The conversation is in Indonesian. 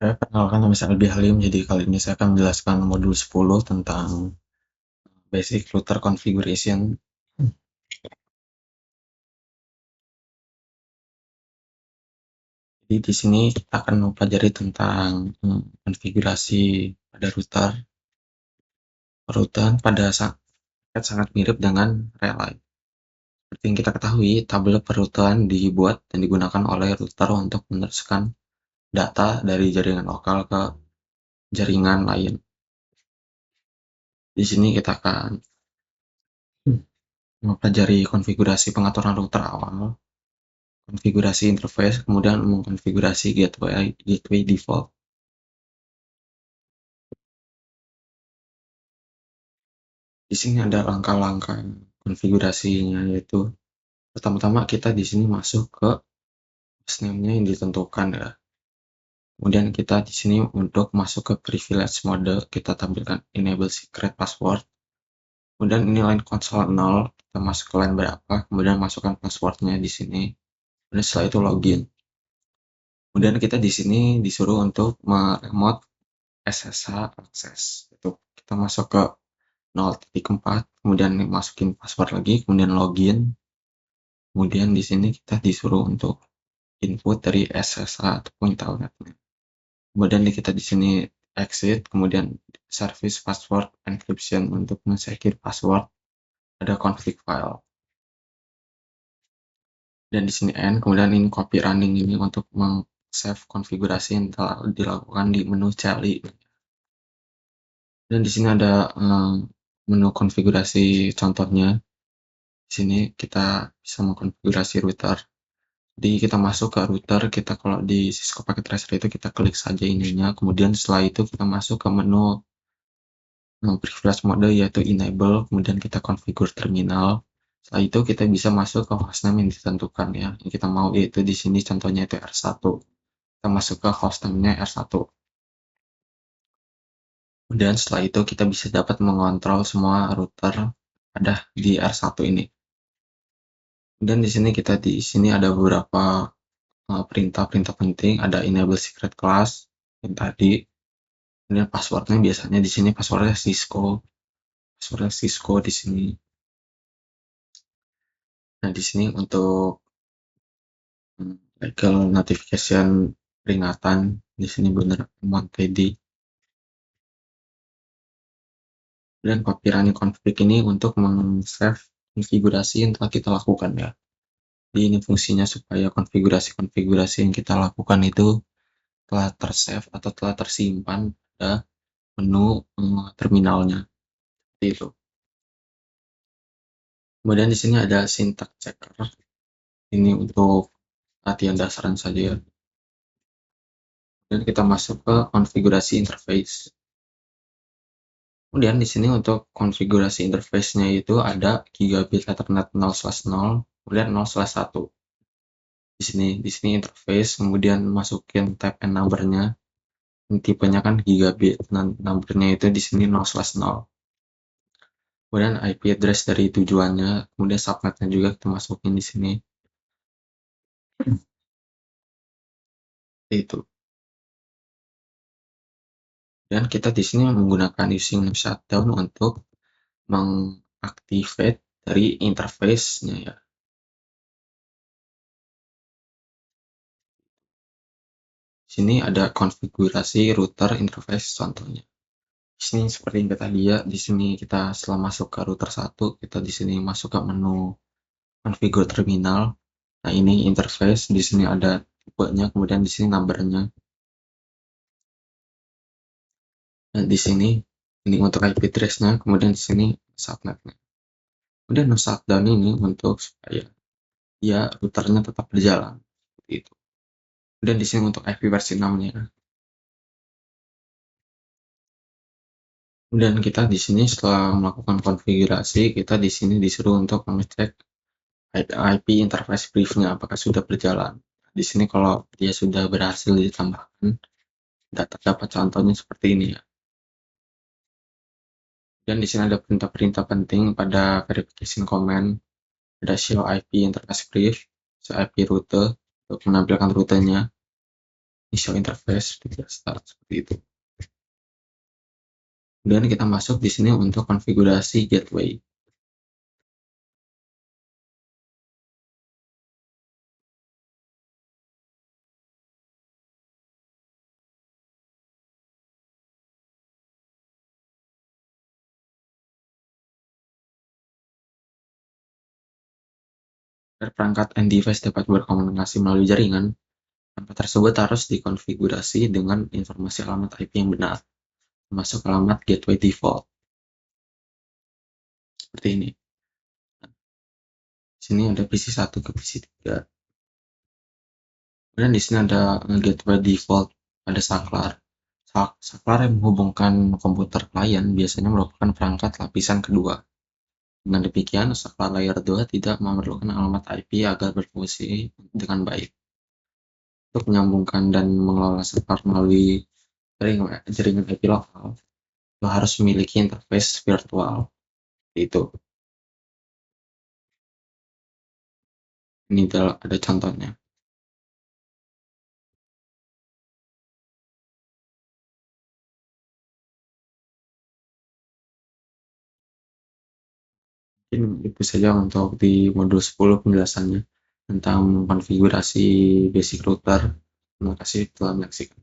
Perkenalkan, nama saya Albi Halim. Jadi kali ini saya akan menjelaskan modul 10 tentang basic router configuration. Jadi di sini kita akan mempelajari tentang konfigurasi pada router. Router pada sangat mirip dengan relay. Seperti yang kita ketahui, tabel perutuan dibuat dan digunakan oleh router untuk meneruskan data dari jaringan lokal ke jaringan lain. Di sini kita akan mempelajari konfigurasi pengaturan router awal, konfigurasi interface, kemudian mengkonfigurasi gateway default. Di sini ada langkah-langkah konfigurasinya, yaitu pertama-tama kita di sini masuk ke hostname-nya yang ditentukan ya. Kemudian kita di sini untuk masuk ke privilege mode, kita tampilkan enable secret password. Kemudian ini line console 0, kita masuk ke line berapa, kemudian masukkan passwordnya di sini. Kemudian setelah itu login. Kemudian kita di sini disuruh untuk meremote SSH access. Itu kita masuk ke 0.4, kemudian masukin password lagi, kemudian login. Kemudian di sini kita disuruh untuk input dari SSH atau point telnetnya. Kemudian kita di sini exit, kemudian service password encryption untuk men-secure password, ada config file. Dan di sini end, kemudian ini copy running ini untuk save konfigurasi yang telah dilakukan di menu CLI. Dan di sini ada menu konfigurasi contohnya. Di sini kita bisa mengkonfigurasi router. Jadi kita masuk ke router, kita kalau di Cisco Packet Tracer itu kita klik saja ininya, kemudian setelah itu kita masuk ke menu privilege mode yaitu enable, kemudian kita configure terminal. Setelah itu kita bisa masuk ke hostname yang ditentukan ya. Yang kita mau yaitu di sini contohnya itu R1. Kita masuk ke hostname-nya R1. Kemudian setelah itu kita bisa dapat mengontrol semua router ada di R1 ini. Dan di sini ada beberapa perintah-perintah penting, ada enable secret class yang tadi. Kemudian passwordnya biasanya di sini passwordnya Cisco di sini. Nah di sini untuk legal notification peringatan di sini benar Montedi. Dan copy running config ini untuk meng-save konfigurasi yang telah kita lakukan ya. Jadi ini fungsinya supaya konfigurasi yang kita lakukan itu telah tersave atau telah tersimpan pada menu terminalnya. Seperti itu. Kemudian di sini ada syntax checker. Ini untuk latihan dasaran saja ya. Dan kita masuk ke konfigurasi interface. Kemudian di sini untuk konfigurasi interface-nya itu ada gigabit Ethernet 0/0, kemudian 0/1. Di sini interface, kemudian masukin tab and number-nya. Tipenya kan gigabit, number-nya itu di sini 0/0. Kemudian IP address dari tujuannya, kemudian subnetnya juga kita masukin di sini. Itu. Dan kita di sini menggunakan using shutdown untuk mengactivate dari interface-nya ya. Di sini ada konfigurasi router interface contohnya. Di sini seperti yang kita lihat, di sini kita setelah masuk ke router 1, kita di sini masuk ke menu configure terminal. Nah, ini interface, di sini ada tipenya, kemudian di sini number-nya. Dan di sini ini untuk IP address-nya, kemudian di sini subnet-nya. Kemudian shutdown ini untuk supaya ya routernya tetap berjalan seperti itu. Kemudian di sini untuk IP versi 6-nya. Kemudian kita di sini setelah melakukan konfigurasi, kita di sini disuruh untuk mengecek IP interface brief-nya apakah sudah berjalan. Di sini kalau dia sudah berhasil ditambahkan, dapat contohnya seperti ini ya. Dan di sini ada perintah-perintah penting pada verification command, ada show IP interface brief, show IP rute untuk menampilkan rutenya. initial interface, tidak start seperti itu. Kemudian kita masuk di sini untuk konfigurasi gateway. Agar perangkat and device dapat berkomunikasi melalui jaringan, perangkat tersebut harus dikonfigurasi dengan informasi alamat IP yang benar, termasuk alamat gateway default. Seperti ini. Di sini ada PC1 ke PC3. Kemudian di sini ada gateway default, ada saklar. Saklar yang menghubungkan komputer klien biasanya merupakan perangkat lapisan kedua. Dengan demikian, saklar layer 2 tidak memerlukan alamat IP agar berfungsi dengan baik. Untuk menyambungkan dan mengelola saklar melalui jaringan IP lokal, lo harus memiliki interface virtual. Itu. Ini ada contohnya. Mungkin itu saja untuk di modul 10 penjelasannya tentang konfigurasi basic router. Terima kasih telah menyaksikan.